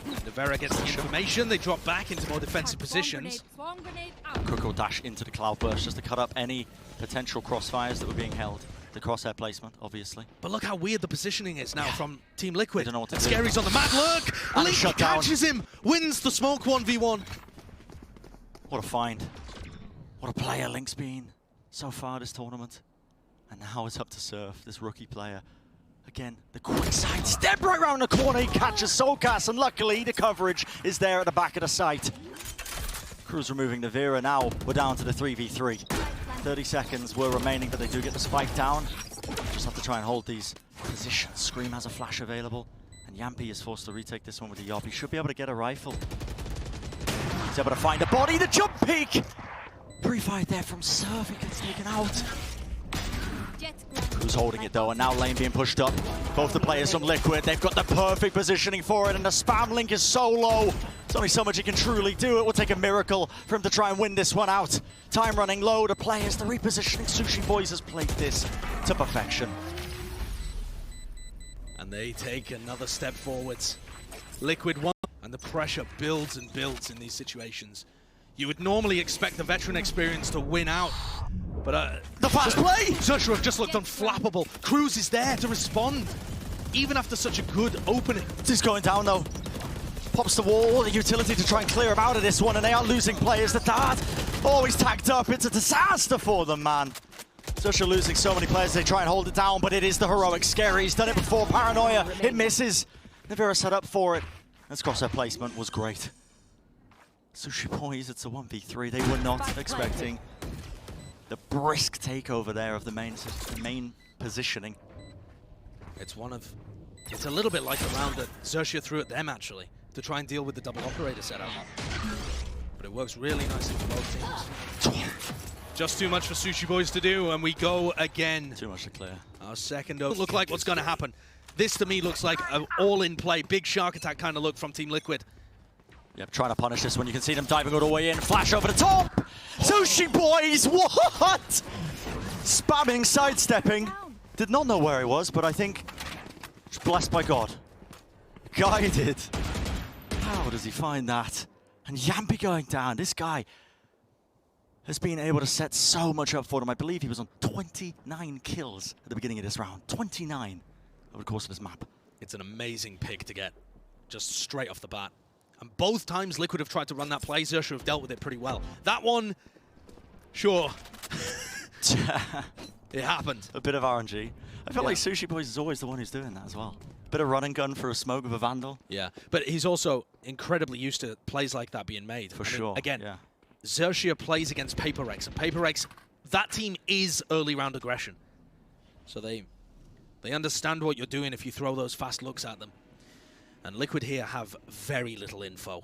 Nivera gets the information, they drop back into more defensive positions. Cook will dash into the Cloudburst just to cut up any potential crossfires that were being held. The crosshair placement, obviously. But look how weird the positioning is now from Team Liquid. They don't know what to do. sScary's on the mad look! And Link shut down. catches him, wins the smoke 1v1. What a find. What a player Link's been so far this tournament. And now it's up to Surf, this rookie player. Again, the quick side step right around the corner. He catches soulcas, and luckily the coverage is there at the back of the site. Crws removing Nivera. Now we're down to the 3v3. 30 seconds were remaining, but they do get the spike down. Just have to try and hold these positions. Scream has a flash available, and Jamppi is forced to retake this one with the Yob. He should be able to get a rifle. He's able to find a body. The jump peek! Pre-fight there from Surf. He gets taken out. Who's holding it though, and now lane being pushed up. Both the players from Liquid, they've got the perfect positioning for it, and the spam Link is so low. There's only so much he can truly do. It will take a miracle for him to try and win this one out. Time running low, the players, the repositioning. Sushiboys has played this to perfection. And they take another step forwards. Liquid won, and the pressure builds and builds in these situations. You would normally expect the veteran experience to win out, but the fast play! xerxia have just looked unflappable. Crws is there to respond. even after such a good opening. He's going down though. Pops the wall, the utility to try and clear him out of this one, and they are losing players. The dart always tagged up. It's a disaster for them, man. Susha losing so many players, they try and hold it down, but it is the heroic sScary. He's done it before. Paranoia, it misses. Nivera set up for it. This crosshair placement was great. Sushiboys, it's a 1v3. They were not expecting the brisk takeover there of the main positioning. It's a little bit like a round that XERXIA threw at them, actually, to try and deal with the double operator setup. But it works really nicely for both teams. Just too much for Sushiboys to do, and we go again. Too much to clear. Our second over. Look like what's going to happen. This, to me, looks like an all-in play, big shark attack kind of look from Team Liquid. Yep, trying to punish this one. You can see them diving all the way in. Flash over the top! Sushiboys, what? Spamming, sidestepping. Did not know where he was, but I think blessed by God. Guided. How does he find that? And Jamppi going down. This guy has been able to set so much up for him. I believe he was on 29 kills at the beginning of this round. 29 over the course of this map. It's an amazing pick to get, just straight off the bat. And both times Liquid have tried to run that play, XERXIA have dealt with it pretty well. That one, sure. It happened. A bit of RNG. I feel like Sushiboys is always the one who's doing that as well. Bit of run and gun for a smoke of a Vandal. Yeah, but he's also incredibly used to plays like that being made. For sure. Again, XERXIA plays against Paper-Rex, and Paper-Rex, that team is early round aggression. So they understand what you're doing if you throw those fast looks at them. And Liquid here have very little info.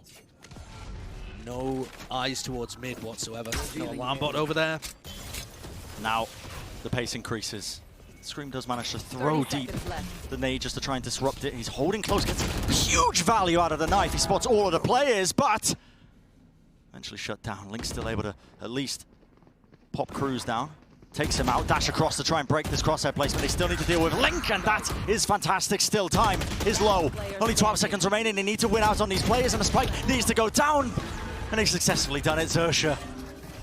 No eyes towards mid whatsoever. No alarm bot over there. Now, the pace increases. Scream does manage to throw deep the nade just to try and disrupt it. He's holding close, gets huge value out of the knife. He spots all of the players, but eventually shut down. Link's still able to at least pop Crws down. Takes him out, dash across to try and break this crosshair placement. They still need to deal with Link, and that is fantastic. Still, time is low. Only 12 seconds remaining. They need to win out on these players, and the spike needs to go down. And they've successfully done it, XERXIA.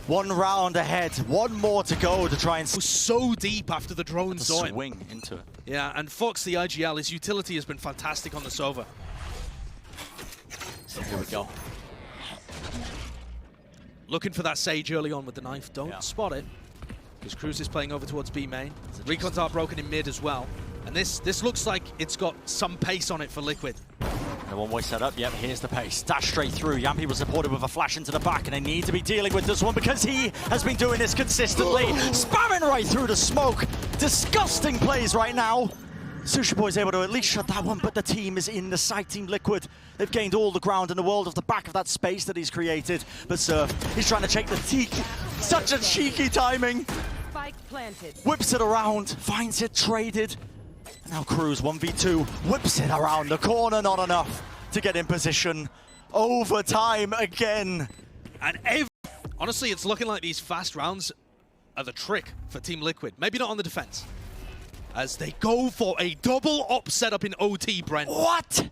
One round ahead, one more to go to try and... So deep after the drone saw him. Swing into it. Yeah, and foxz, the IGL, his utility has been fantastic on the Sova. So here we go. Looking for that Sage early on with the knife. Don't spot it, because Crws is playing over towards B main. Recons are broken in mid as well. And this looks like it's got some pace on it for Liquid. The one-way setup, yep, here's the pace. Dash straight through. Jamppi was supported with a flash into the back, and they need to be dealing with this one because he has been doing this consistently. Spamming right through the smoke. Disgusting plays right now. Sushiboys able to at least shut that one, but the team is in the sight. Team Liquid, they've gained all the ground in the world off the back of that space that he's created. But Surf, he's trying to take the teak. Such a cheeky timing. Spike planted. Whips it around, finds it traded. Now Crws 1v2, whips it around the corner, not enough to get in position. Overtime again. And honestly, it's looking like these fast rounds are the trick for Team Liquid. Maybe not on the defense. As they go for a double op setup in OT, Brent. What?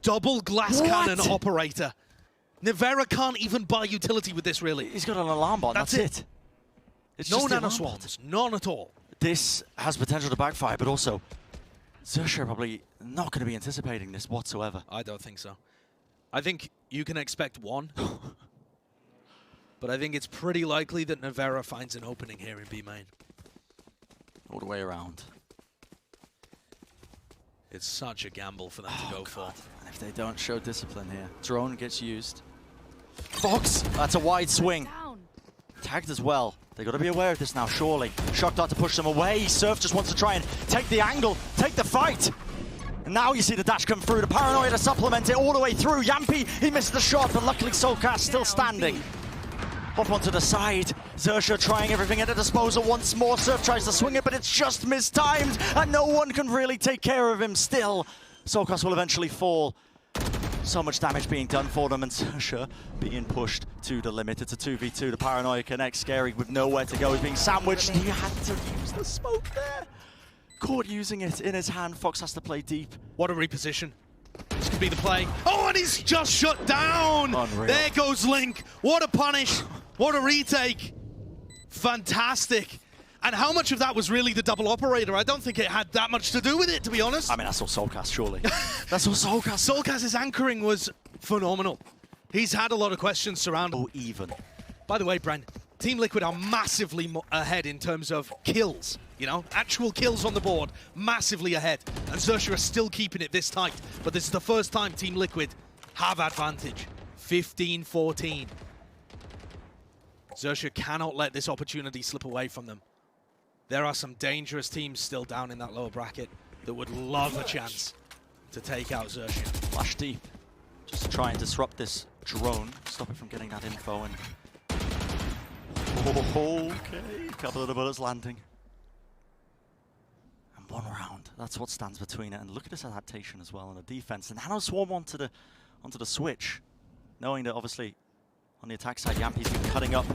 Double glass cannon operator. Nivera can't even buy utility with this, really. He's got an alarm bot, that's it. It's no just nano swarms, none at all. This has potential to backfire, but also XERXIA probably not going to be anticipating this whatsoever. I don't think so. I think you can expect one. But I think it's pretty likely that Nivera finds an opening here in B main. All the way around. It's such a gamble for them to go for. And if they don't show discipline here, drone gets used. foxz, that's a wide swing. Tagged as well. They got to be aware of this now, surely. Shock dart to push them away. Surf just wants to try and take the angle, take the fight. And now you see the dash come through. The paranoia to supplement it all the way through. Jamppi, he missed the shot, but luckily soulcas still standing. Hop onto the side. XERXIA trying everything at a disposal once more. Surf tries to swing it, but it's just mistimed. And no one can really take care of him still. soulcas will eventually fall. So much damage being done for them, and XERXIA being pushed to the limit. It's a 2v2. The paranoia connects. sScary with nowhere to go. He's being sandwiched. He had to use the smoke there. Caught using it in his hand. foxz has to play deep. What a reposition. This could be the play. Oh, and he's just shut down. Unreal. There goes Link. What a punish. What a retake. Fantastic. And how much of that was really the double operator? I don't think it had that much to do with it, to be honest. I mean, that's all soulcas, surely. That's all soulcas. soulcas' anchoring was phenomenal. He's had a lot of questions surrounding. Oh, even. By the way, Bren, Team Liquid are massively ahead in terms of kills. You know, actual kills on the board, massively ahead. And xerxia are still keeping it this tight. But this is the first time Team Liquid have advantage. 15-14. xerxia cannot let this opportunity slip away from them. There are some dangerous teams still down in that lower bracket that would love a chance to take out xerxia. Flash deep, just to try and disrupt this drone, stop it from getting that info. And okay, a couple of the bullets landing. And one round, that's what stands between it. And look at this adaptation as well on the defense. And Nano Swarm onto the switch, knowing that obviously on the attack side, Jamppi's been cutting up.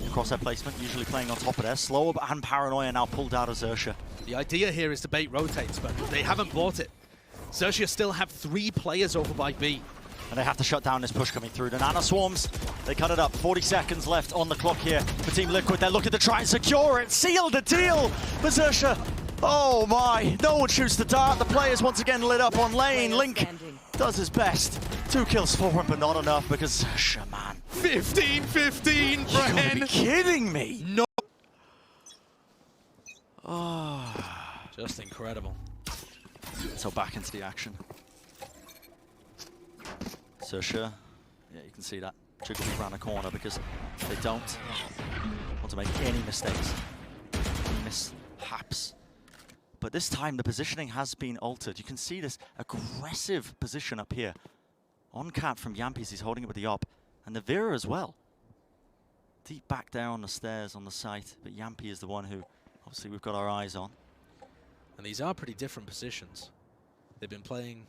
Crosshair placement, usually playing on top of there. Slower and Paranoia now pulled out of xerxia. The idea here is to bait rotates, but they haven't bought it. xerxia still have 3 players over by B. And they have to shut down this push coming through. The Nano Swarms, they cut it up. 40 seconds left on the clock here for Team Liquid. They're looking to try and secure it. Seal the deal for xerxia. Oh my, no one shoots the dart. The players once again lit up on lane. Link does his best. 2 kills for him, but not enough because xerxia, man. 15-15, Bren. You're kidding me. No. Oh, just incredible. So back into the action. xerxia, yeah, you can see that jiggling around the corner because they don't want to make any mistakes, mishaps. But this time the positioning has been altered. You can see this aggressive position up here. On cat from Jamppi, he's holding it with the op. And Nivera as well. Deep back there on the stairs on the site, but Jamppi is the one who obviously we've got our eyes on. And these are pretty different positions. They've been playing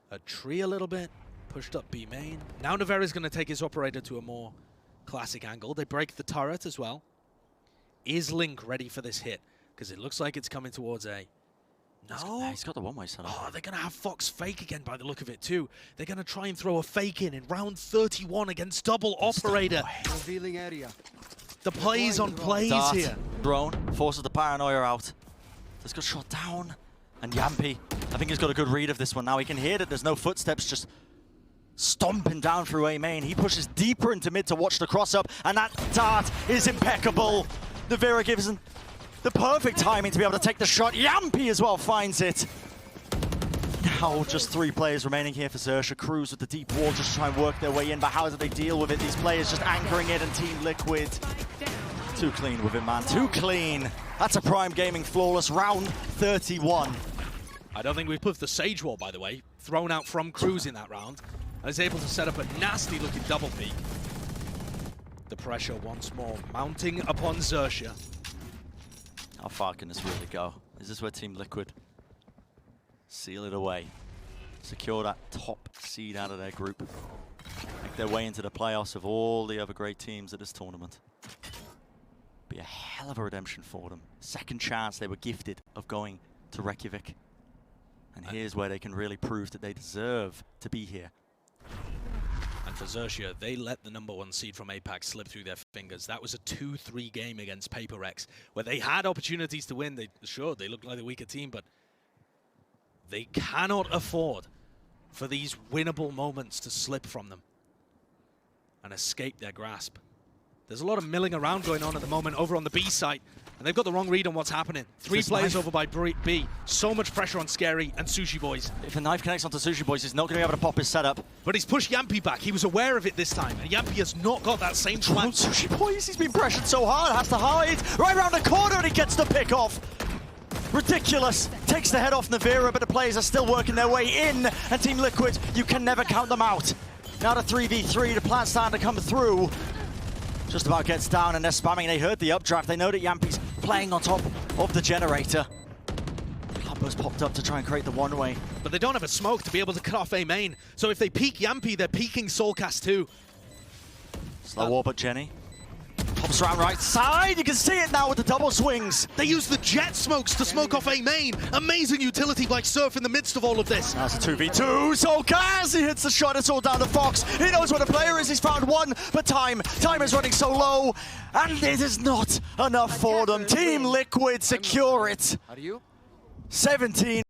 a tree a little bit, pushed up B main. Now Nivera's going to take his operator to a more classic angle. They break the turret as well. Is Link ready for this hit? Because it looks like it's coming towards A. No. He's got the one-way set up. Oh, they're going to have foxz fake again by the look of it too. They're going to try and throw a fake in round 31 against double operator. Revealing area. The plays on plays Dart, here. drone, forces the Paranoia out. This got shot down. And Jamppi, I think he's got a good read of this one now. He can hear that there's no footsteps just stomping down through A main. He pushes deeper into mid to watch the cross-up, and that dart is impeccable. Nivera gives him the perfect timing to be able to take the shot. Jamppi as well finds it. Now just 3 players remaining here for xerxia. Crws with the deep wall just to try and work their way in, but how do they deal with it? These players just anchoring it, and Team Liquid too clean with it, man. Too clean. That's a Prime Gaming flawless round 31. I don't think we've put the Sage wall, by the way, thrown out from Crws in that round. And is able to set up a nasty looking double peek. The pressure once more mounting upon xerxia. How far can this really go? Is this where Team Liquid seal it away? Secure that top seed out of their group. Make their way into the playoffs of all the other great teams at this tournament. Be a hell of a redemption for them. Second chance they were gifted of going to Reykjavik. And here's where they can really prove that they deserve to be here. And for xerxia, they let the #1 seed from APAC slip through their fingers. That was a 2-3 game against PaperX, where they had opportunities to win. They looked like the weaker team, but they cannot afford for these winnable moments to slip from them and escape their grasp. There's a lot of milling around going on at the moment over on the B site, and they've got the wrong read on what's happening. 3 players over by B. So much pressure on sScary and Sushiboys. If a knife connects onto Sushiboys, he's not going to be able to pop his setup. But he's pushed Jamppi back. He was aware of it this time, and Jamppi has not got that same plan. Sushiboys, he's been pressured so hard, has to hide. Right around the corner, and he gets the pick off. Ridiculous. Takes the head off Nivera, but the players are still working their way in. And Team Liquid, you can never count them out. Now to 3v3, the plan's starting to come through. Just about gets down, and they're spamming. They heard the updraft. They know that Jamppi's playing on top of the generator. Clubber's popped up to try and create the one-way. But they don't have a smoke to be able to cut off A main. So if they peek Jamppi, they're peeking soulcas too. Slow warp at Jenny. Pops around right side. You can see it now with the double swings. They use the Jett smokes to smoke off A main. Amazing utility by Surf in the midst of all of this. Now it's a 2v2. soulcas, he hits the shot. It's all down to foxz. He knows where the player is. He's found one, but time is running so low, and it is not enough for them. Team Liquid secure it. 17.